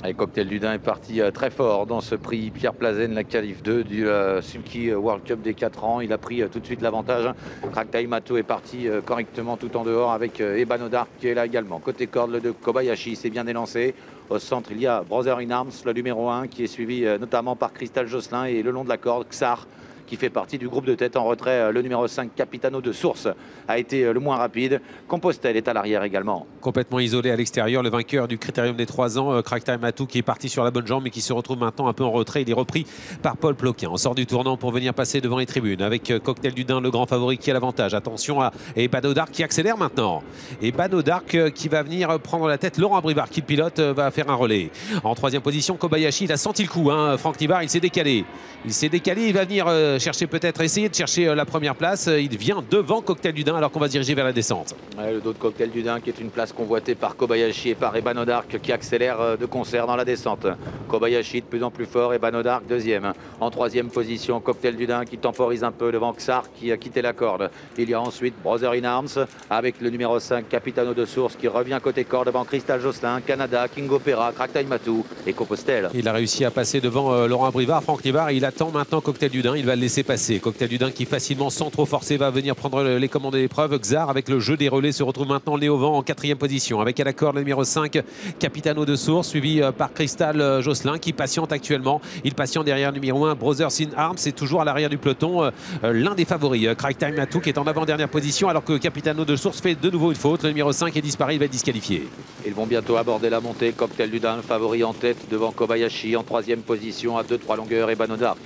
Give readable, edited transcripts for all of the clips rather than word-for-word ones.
Et Cocktail du Dain est parti très fort dans ce prix Pierre Plazen, la qualif 2 du Sulky World Cup des 4 ans. Il a pris tout de suite l'avantage. Cracktail Mato est parti correctement tout en dehors avec Ebanodar qui est là également. Côté corde, le de Kobayashi s'est bien élancé. Au centre, il y a Brother in Arms, le numéro 1, qui est suivi notamment par Crystal Josselin. Et le long de la corde, Xar, qui fait partie du groupe de tête en retrait. Le numéro 5, Capitano de Source, a été le moins rapide. Compostelle est à l'arrière également. Complètement isolé à l'extérieur, le vainqueur du Critérium des 3 ans, Cracktail Matou, qui est parti sur la bonne jambe mais qui se retrouve maintenant un peu en retrait. Il est repris par Paul Ploquin. On sort du tournant pour venir passer devant les tribunes avec Cocktail du Dain, le grand favori, qui a l'avantage. Attention à Ebanodar qui accélère maintenant. Ebanodar qui va venir prendre la tête. Laurent Brivard qui le pilote va faire un relais. En 3e position, Kobayashi, il a senti le coup. Franck Nivard, il s'est décalé. Il va venir chercher peut-être, essayer de chercher la première place. Il vient devant Cocktail du Dain alors qu'on va se diriger vers la descente. Ouais, le dos de Cocktail du Dain qui est une place convoitée par Kobayashi et par Ebanodar qui accélère de concert dans la descente. Kobayashi de plus en plus fort, Ebanodar deuxième. En 3e position, Cocktail du Dain qui temporise un peu devant Xar qui a quitté la corde. Il y a ensuite Brother in Arms avec le numéro 5, Capitano de Source, qui revient côté corde devant Crystal Josselin, Canada, King Opera, Cracktail Matou et Compostelle. Il a réussi à passer devant Laurent Brivard. Franck Nivard, il attend maintenant Cocktail du Dain. Il va le laisser passer. Cocktail du Dain qui facilement, sans trop forcer, va venir prendre les commandes de l'épreuve. Xar, avec le jeu des relais, se retrouve maintenant Léovent en 4e position. Avec à la corde le numéro 5, Capitano de Source, suivi par Crystal Josselin qui patiente actuellement. Il patiente derrière le numéro 1, Brothers in Arms. C'est toujours à l'arrière du peloton l'un des favoris. Cracktail Matou qui est en avant-dernière position alors que Capitano de Source fait de nouveau une faute. Le numéro 5 est disparu, il va être disqualifié. Ils vont bientôt aborder la montée. Cocktail du Dain, favori en tête devant Kobayashi en 3e position à 2-3 longueurs. Ebanodar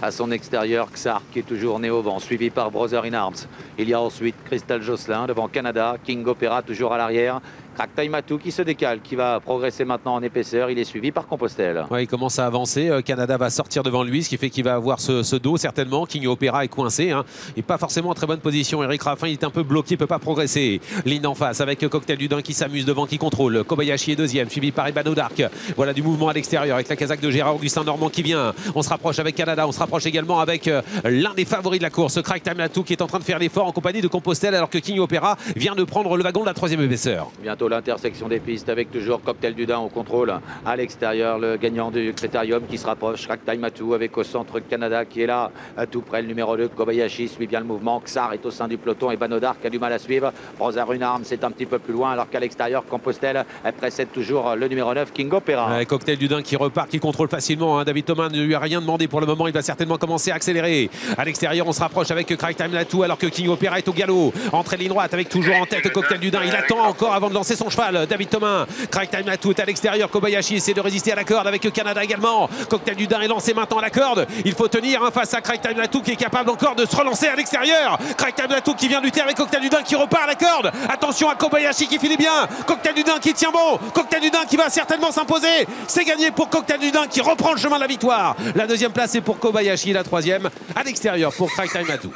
à son extérieur, Xar qui est toujours né au vent, suivi par Brother in Arms. Il y a ensuite Crystal Josselin devant Canada, King Opera toujours à l'arrière. Cracktail Matou qui se décale, qui va progresser maintenant en épaisseur. Il est suivi par Compostelle. Ouais, il commence à avancer. Canada va sortir devant lui, ce qui fait qu'il va avoir ce dos certainement. King Opera est coincé. Il n'est pas forcément en très bonne position. Eric Raffin, il est un peu bloqué, il ne peut pas progresser. Ligne en face avec Cocktail du Dain qui s'amuse devant, qui contrôle. Kobayashi est deuxième, suivi par Ebanodar. Voilà du mouvement à l'extérieur avec la casaque de Gérard Augustin Normand qui vient. On se rapproche avec Canada, on se rapproche également avec l'un des favoris de la course, Cracktail Matou, qui est en train de faire l'effort en compagnie de Compostelle alors que King Opera vient de prendre le wagon de la 3e épaisseur. Bientôt l'intersection des pistes avec toujours Cocktail du Dain au contrôle. À l'extérieur, le gagnant du Critérium qui se rapproche. Cracktail Matou avec au centre Canada qui est là, à tout près. Le numéro 2, Kobayashi suit bien le mouvement. Xar est au sein du peloton. Ebanodar qui a du mal à suivre. Brother in Arms c'est un petit peu plus loin alors qu'à l'extérieur, Compostelle précède toujours le numéro 9, King Opera. Cocktail du Dain qui repart, qui contrôle facilement. David Thomas ne lui a rien demandé pour le moment. Il va certainement commencer à accélérer. À l'extérieur, on se rapproche avec Cracktail Matou alors que King Opera est au galop. Entrée ligne droite avec toujours en tête Cocktail du Dain. Il attend encore avant de lancer son cheval. David Thomas. Cracktail Matou est à l'extérieur. Kobayashi essaie de résister à la corde avec Canada également. Cocktail du Dain est lancé maintenant à la corde. Il faut tenir face à Cracktail Matou qui est capable encore de se relancer à l'extérieur. Cracktail Matou qui vient lutter avec Cocktail du Dain qui repart à la corde. Attention à Kobayashi qui finit bien. Cocktail du Dain qui tient bon. Cocktail du Dain qui va certainement s'imposer. C'est gagné pour Cocktail du Dain qui reprend le chemin de la victoire. La 2e place est pour Kobayashi. La 3e à l'extérieur pour Cracktail Matou.